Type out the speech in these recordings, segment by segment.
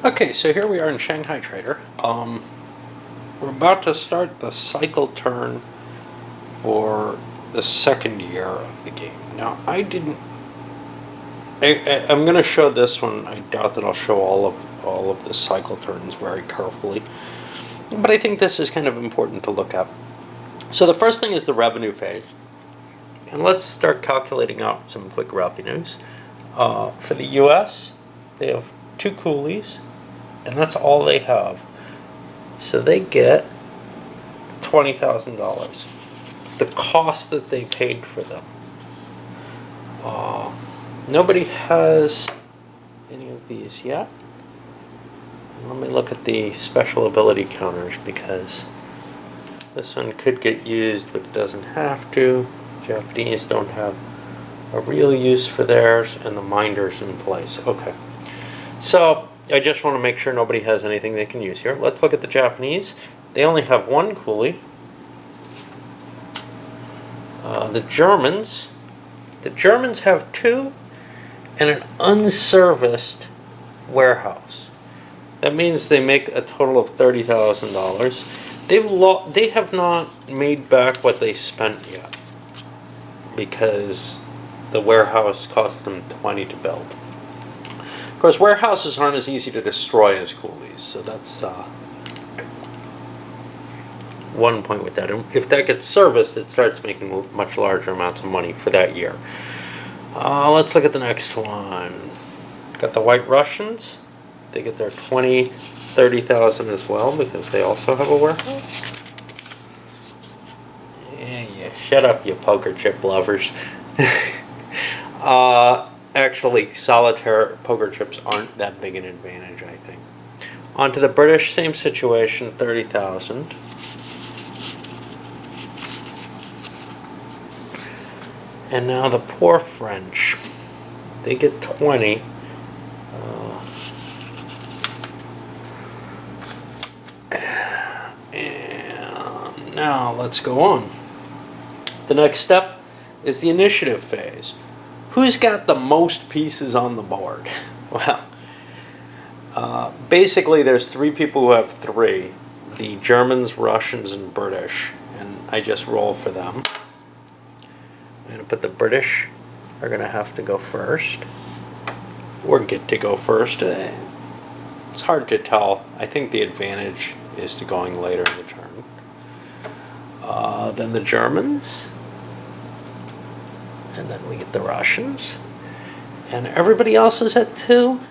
Okay, so here we are in Shanghai Trader. We're about to start the cycle turn for the second year of the game. Now, I'm going to show this one. I doubt that I'll show all of the cycle turns very carefully, but I think this is kind of important to look at. So the first thing is the revenue phase, and let's start calculating out some quick revenues. For the U.S., they have 2 coolies, and that's all they have. So they get $20,000. The cost that they paid for them. Nobody has any of these yet. Let me look at the special ability counters, because this one could get used, but it doesn't have to. Japanese don't have a real use for theirs, and the minder's in place. Okay. So I just want to make sure nobody has anything they can use here. Let's look at the Japanese. They only have 1 coolie. The Germans have 2 and an unserviced warehouse. That means they make a total of $30,000. They have not made back what they spent yet, because the warehouse cost them $20 to build. Of course, warehouses aren't as easy to destroy as coolies, so that's one point with that. And if that gets serviced, it starts making much larger amounts of money for that year. Let's look at the next one. Got the White Russians. They get their $30,000 as well, because they also have a warehouse. Yeah, shut up, you poker chip lovers. Actually, solitaire poker chips aren't that big an advantage, I think. On to the British, same situation, 30,000. And now the poor French, they get 20. And now let's go on. The next step is the initiative phase. Who's got the most pieces on the board? Well, basically there's 3 people who have 3. The Germans, Russians, and British. And I just roll for them. I'm going to put the British are going to have to go first. Or get to go first. It's hard to tell. I think the advantage is to going later in the turn. Then the Germans. And then we get the Russians. And everybody else is at 2.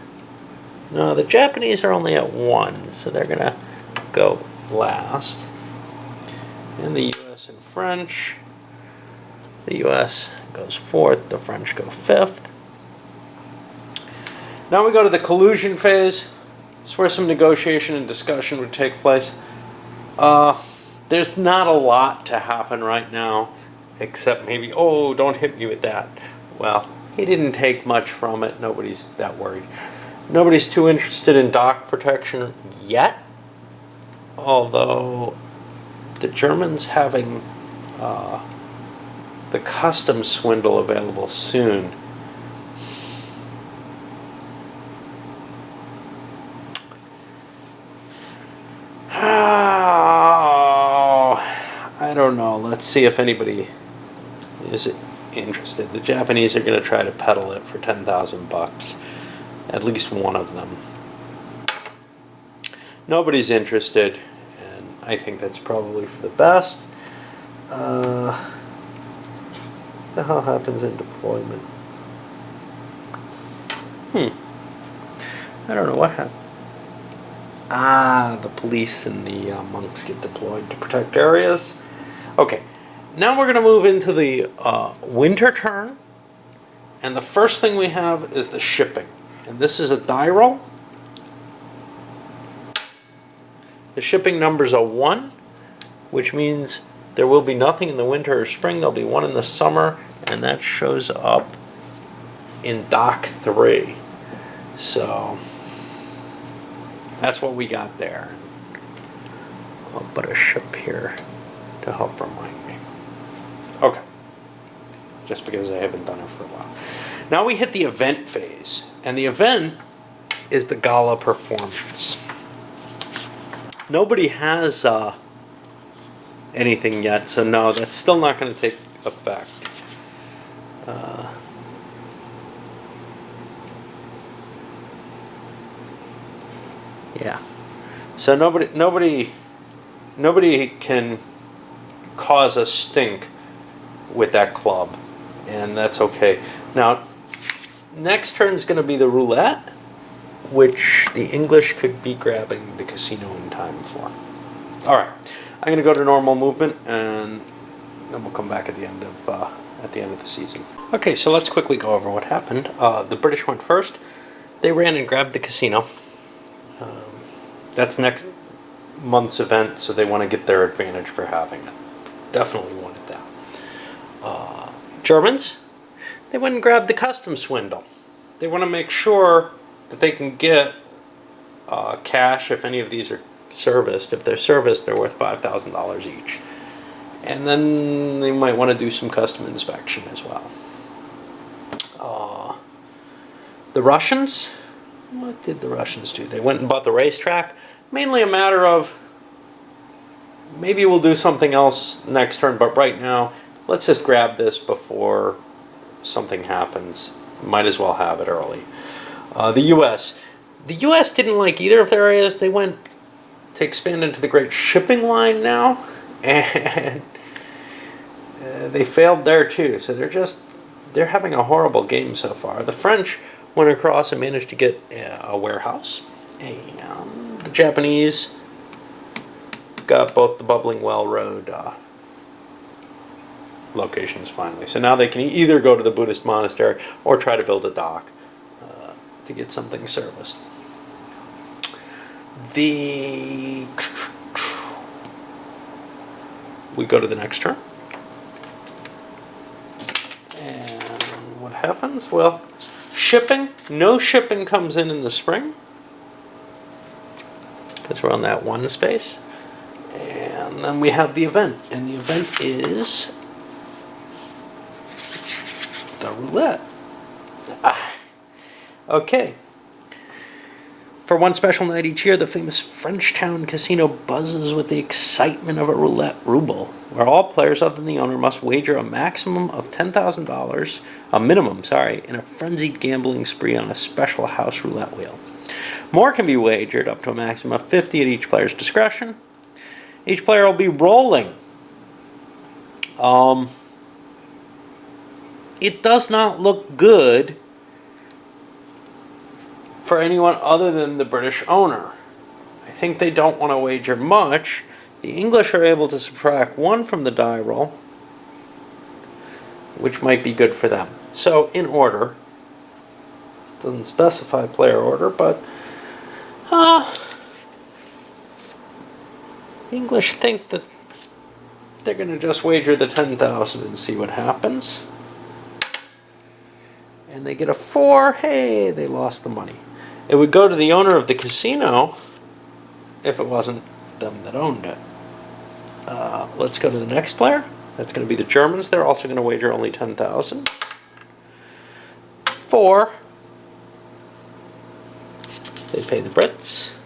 No, the Japanese are only at 1, so they're going to go last. And the US and French. The US goes 4th, the French go 5th. Now we go to the collusion phase. It's where some negotiation and discussion would take place. There's not a lot to happen right now, except maybe, oh, don't hit me with that. Well, he didn't take much from it. Nobody's that worried. Nobody's too interested in dock protection yet, although the Germans having the customs swindle available soon. I don't know. Let's see if anybody is interested. The Japanese are going to try to peddle it for $10,000. At least one of them. Nobody's interested, and I think that's probably for the best. The hell happens in deployment? I don't know what happened. The police and the monks get deployed to protect areas. Okay, now we're going to move into the winter turn, and the first thing we have is the shipping. And this is a die roll. The shipping numbers are 1, which means there will be nothing in the winter or spring. There'll be 1 in the summer, and that shows up in dock 3. So that's what we got there. I'll put a ship here to help remind me. Okay. Just because I haven't done it for a while. Now we hit the event phase. And the event is the gala performance. Nobody has anything yet, so no, that's still not going to take effect. Yeah. So nobody can cause a stink with that club, and that's okay. Now, next turn is going to be the roulette, which the English could be grabbing the casino in time for. All right, I'm going to go to normal movement, and then we'll come back at the end of the season. Okay, so let's quickly go over what happened. The British went first. They ran and grabbed the casino. That's next month's event, so they want to get their advantage for having it. Definitely wanted that. Germans, they went and grabbed the custom swindle. They want to make sure that they can get cash if any of these are serviced. If they're serviced, they're worth $5,000 each. And then they might want to do some custom inspection as well. The Russians, what did the Russians do? They went and bought the racetrack. Mainly a matter of, maybe we'll do something else next turn, but right now, let's just grab this before something happens. Might as well have it early. The U.S. The U.S. didn't like either of their areas. They went to expand into the Great Shipping Line now, and they failed there too. So they're having a horrible game so far. The French went across and managed to get a warehouse, and the Japanese got both the Bubbling Well Road locations finally. So now they can either go to the Buddhist monastery or try to build a dock to get something serviced. We go to the next turn. And what happens? Well, shipping. No shipping comes in the spring, because we're on that one space. And then we have the event. And the event is the roulette. Okay. For one special night each year, the famous Frenchtown Casino buzzes with the excitement of a roulette rouble, where all players other than the owner must wager a maximum of $10,000, a minimum, in a frenzied gambling spree on a special house roulette wheel. More can be wagered up to a maximum of 50 at each player's discretion. Each player will be rolling. It does not look good for anyone other than the British owner. I think they don't want to wager much. The English are able to subtract 1 from the die roll, which might be good for them. So, in order, it doesn't specify player order, but the English think that they're going to just wager the 10,000 and see what happens. And they get a 4. Hey, they lost the money. It would go to the owner of the casino if it wasn't them that owned it. Let's go to the next player. That's going to be the Germans. They're also going to wager only 10,000. 4. They pay the Brits.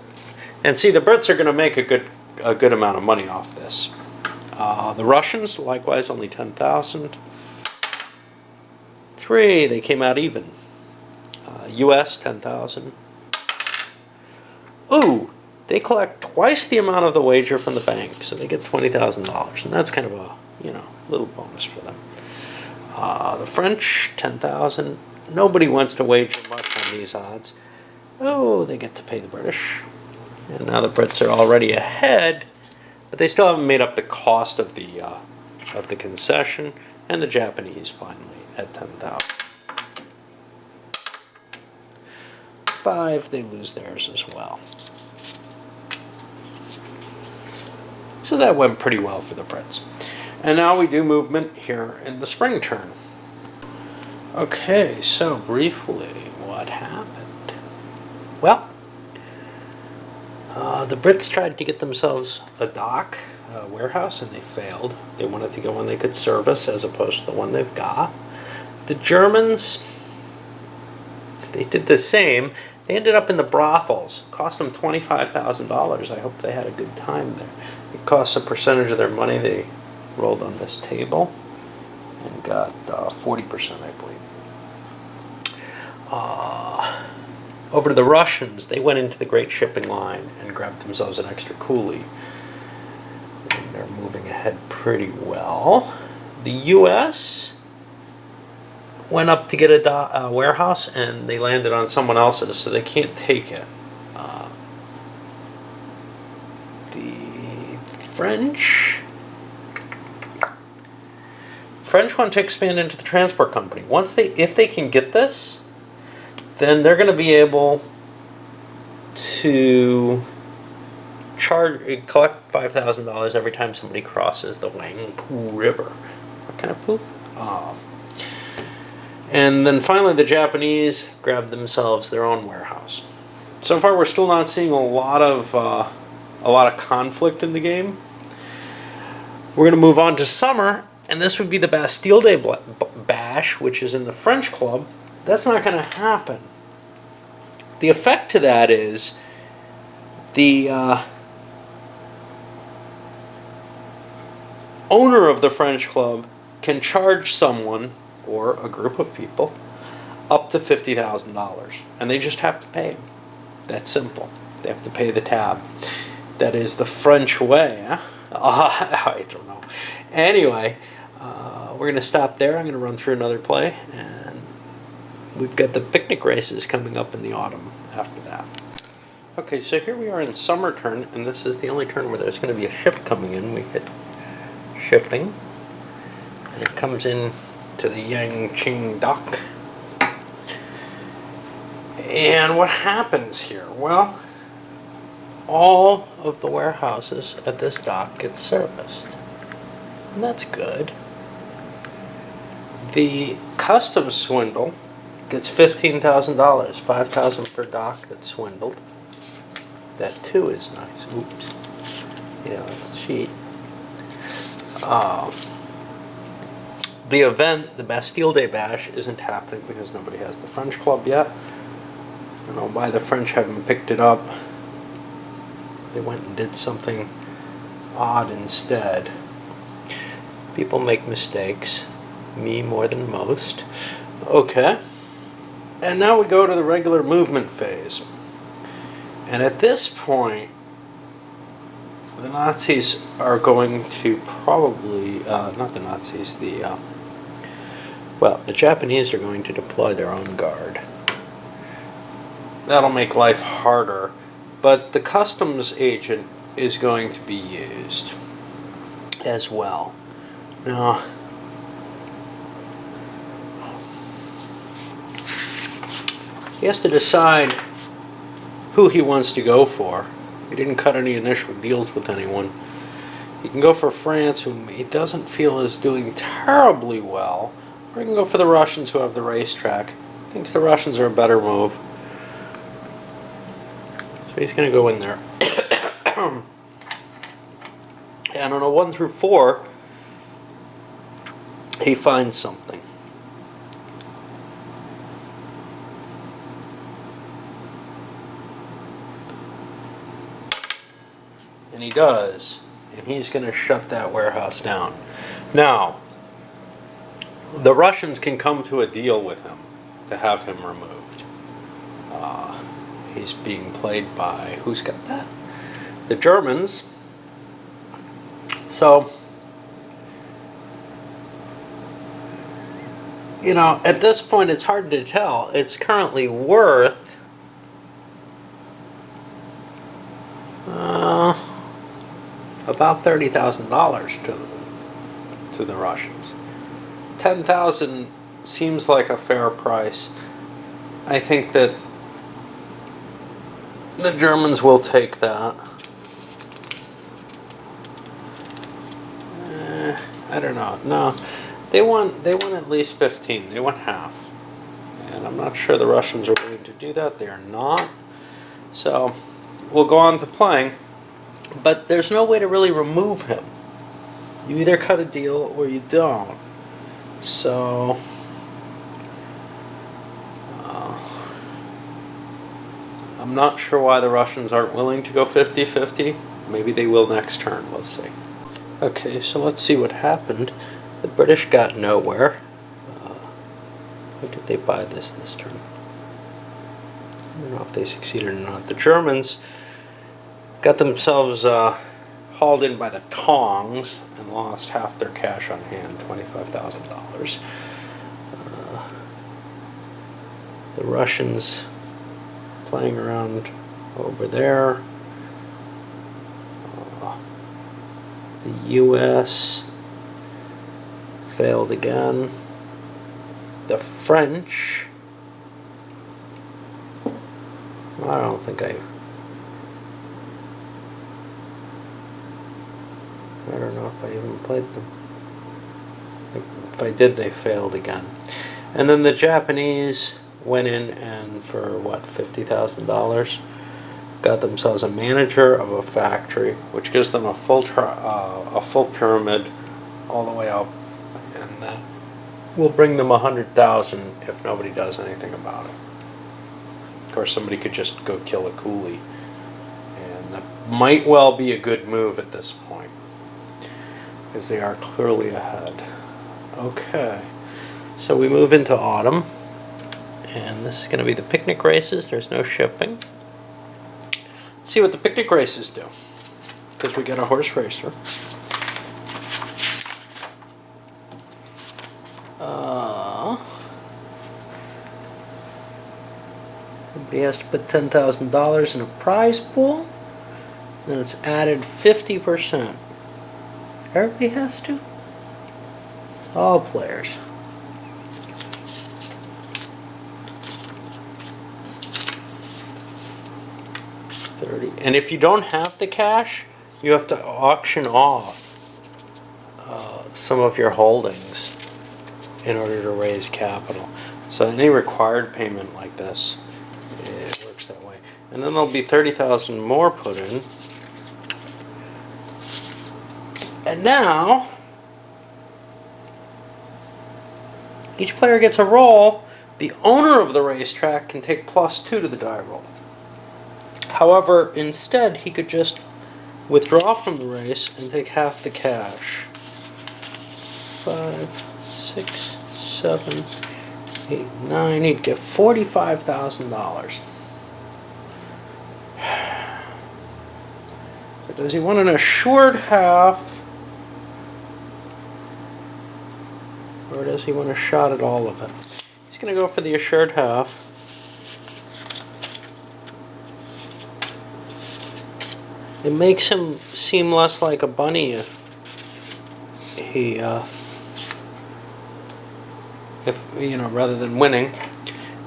And see, the Brits are going to make a good amount of money off this. The Russians, likewise, only 10,000. 3, they came out even. U.S., 10,000. Ooh, they collect twice the amount of the wager from the bank, so they get $20,000, and that's kind of a little bonus for them. The French, 10,000. Nobody wants to wager much on these odds. Oh, they get to pay the British, and now the Brits are already ahead, but they still haven't made up the cost of the concession, and the Japanese finally at 10,000. 5, they lose theirs as well. So that went pretty well for the Brits. And now we do movement here in the spring turn. Okay, so briefly, what happened? Well, the Brits tried to get themselves a dock, a warehouse, and they failed. They wanted to get one they could service as opposed to the one they've got. The Germans, they did the same. They ended up in the brothels. Cost them $25,000. I hope they had a good time there. It cost a percentage of their money. They rolled on this table and got 40%, I believe. Over to the Russians, they went into the Great Shipping Line and grabbed themselves an extra coolie. And they're moving ahead pretty well. The U.S. went up to get a warehouse, and they landed on someone else's, so they can't take it. The French want to expand into the transport company. If they can get this, then they're going to be able to collect $5,000 every time somebody crosses the Wangpu River. What kind of poop? And then finally, the Japanese grabbed themselves their own warehouse. So far, we're still not seeing a lot of conflict in the game. We're going to move on to summer, and this would be the Bastille Day Bash, which is in the French Club. That's not going to happen. The effect to that is the owner of the French Club can charge someone or a group of people up to $50,000, and they just have to pay him. That's simple. They have to pay the tab. That is the French way. Huh? I don't know. Anyway, we're going to stop there. I'm going to run through another play, and we've got the picnic races coming up in the autumn after that. Okay, so here we are in summer turn, and this is the only turn where there's going to be a ship coming in. We hit shipping, and it comes in to the Yangqing dock. And what happens here? Well, all of the warehouses at this dock get serviced, and that's good. The customs swindle gets $15,000, $5,000 per dock that's swindled. That too is nice. Oops. Yeah, let's cheat. The event, the Bastille Day Bash, isn't happening because nobody has the French Club yet. I don't know why the French haven't picked it up. They went and did something odd instead. People make mistakes. Me more than most. Okay. And now we go to the regular movement phase. And at this point, the Nazis are going to probably, not the Nazis, the Japanese are going to deploy their own guard. That'll make life harder, but the customs agent is going to be used as well. Now, he has to decide who he wants to go for. He didn't cut any initial deals with anyone. He can go for France, whom he doesn't feel is doing terribly well, or he can go for the Russians, who have the racetrack. He thinks the Russians are a better move. So he's going to go in there. And on a 1 through 4, he finds something. And he does. And he's going to shut that warehouse down. Now, the Russians can come to a deal with him to have him removed. He's being played by, who's got that? The Germans. So, you know, at this point it's hard to tell. It's currently worth about $30,000 to the Russians. $10,000 seems like a fair price. I think that the Germans will take that. I don't know. No, they want at least 15. They want half, and I'm not sure the Russians are willing to do that. They are not. So we'll go on to playing. But there's no way to really remove him. You either cut a deal or you don't. So I'm not sure why the Russians aren't willing to go 50-50. Maybe they will next turn, let's see. Okay, so let's see what happened. The British got nowhere. Or did they buy this turn? I don't know if they succeeded or not. The Germans got themselves hauled in by the tongs and lost half their cash on hand, $25,000. The Russians playing around over there. The U.S. failed again. The French, I don't think I don't know if I even played them. If I did, they failed again. And then the Japanese went in and for what, $50,000, got themselves a manager of a factory, which gives them a full pyramid all the way up, and that will bring them 100,000 if nobody does anything about it. Of course, somebody could just go kill a coolie, and that might well be a good move at this point, because they are clearly ahead. Okay, so we move into autumn, and this is going to be the picnic races. There's no shipping. Let's see what the picnic races do, because we got a horse racer. Everybody has to put $10,000 in a prize pool. Then it's added 50%. Everybody has to? All players. And if you don't have the cash, you have to auction off some of your holdings in order to raise capital. So any required payment like this, it works that way. And then there'll be 30,000 more put in. And now, each player gets a roll. The owner of the racetrack can take +2 to the die roll. However, instead, he could just withdraw from the race and take half the cash. 5, 6, 7, 8, 9. He'd get $45,000. So does he want an assured half? Or does he want a shot at all of it? He's going to go for the assured half. It makes him seem less like a bunny if he, rather than winning.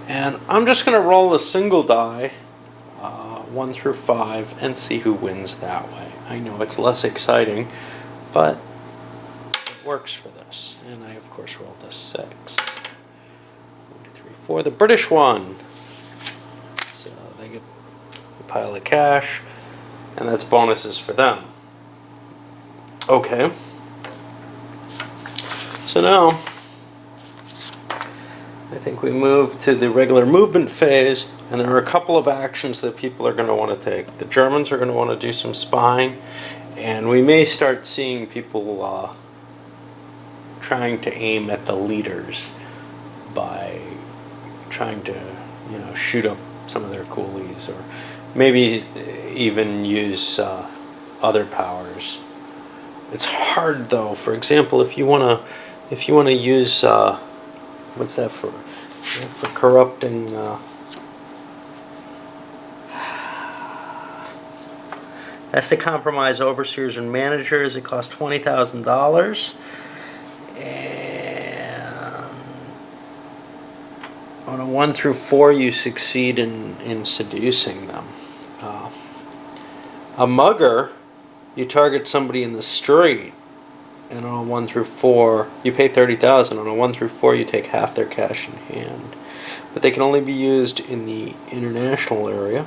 And I'm just going to roll a single die, 1 through 5, and see who wins that way. I know it's less exciting, but it works for this. And I, of course, rolled a 6. 1, 2, 3, 4. The British won. So they get a pile of cash. And that's bonuses for them. Okay. So now, I think we move to the regular movement phase, and there are a couple of actions that people are going to want to take. The Germans are going to want to do some spying, and we may start seeing people trying to aim at the leaders by trying to, shoot up some of their coolies, or maybe even use other powers. It's hard though. For example, if you wanna use what's that for? For corrupting. Has to compromise overseers and managers. It costs $20,000, and on a 1 through 4, you succeed in seducing them. A mugger, you target somebody in the street, and on a 1 through 4, you pay $30,000. On a 1 through 4, you take half their cash in hand. But they can only be used in the international area.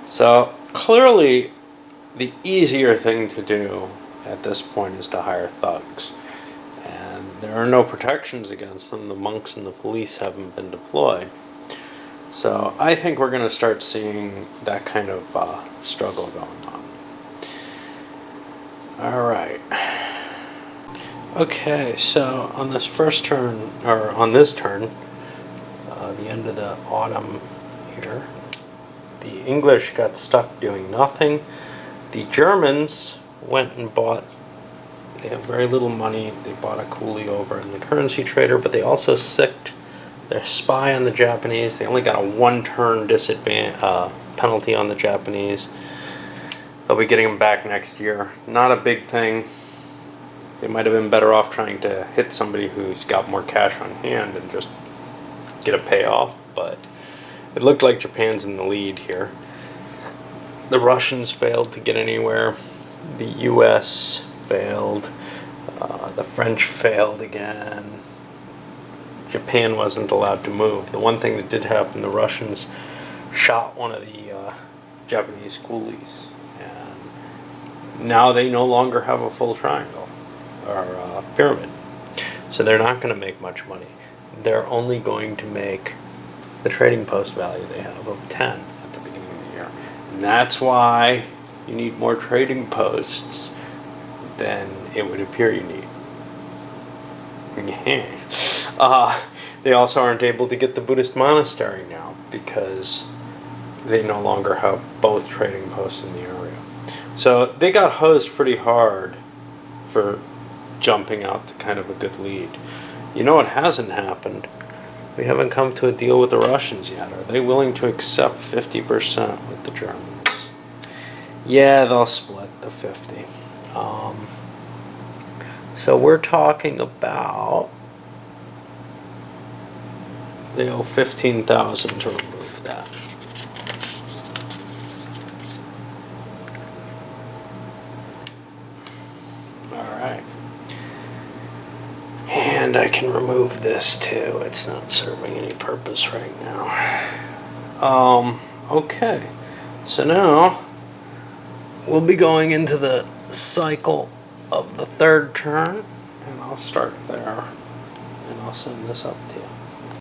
So clearly, the easier thing to do at this point is to hire thugs. And there are no protections against them. The monks and the police haven't been deployed. So I think we're going to start seeing that kind of struggle going on. All right. Okay, so on this first turn, or on this turn, the end of the autumn here, the English got stuck doing nothing. The Germans went and bought, they have very little money, they bought a coolie over in the currency trader, but they also sicked their spy on the Japanese. They only got a one-turn penalty on the Japanese. They'll be getting them back next year. Not a big thing. They might have been better off trying to hit somebody who's got more cash on hand and just get a payoff, but it looked like Japan's in the lead here. The Russians failed to get anywhere. The US failed. The French failed again. Japan wasn't allowed to move. The one thing that did happen, the Russians shot one of the Japanese coolies, and now they no longer have a full triangle or pyramid. So they're not going to make much money. They're only going to make the trading post value they have of 10 at the beginning of the year. And that's why you need more trading posts than it would appear you need. They also aren't able to get the Buddhist monastery now because they no longer have both trading posts in the area. So they got hosed pretty hard for jumping out to kind of a good lead. You know what hasn't happened? We haven't come to a deal with the Russians yet. Are they willing to accept 50% with the Germans? Yeah, they'll split the 50. So we're talking about, they owe $15,000 to remove that. All right. And I can remove this too. It's not serving any purpose right now. Okay. So now we'll be going into the cycle of the third turn, and I'll start there, and I'll send this up to you.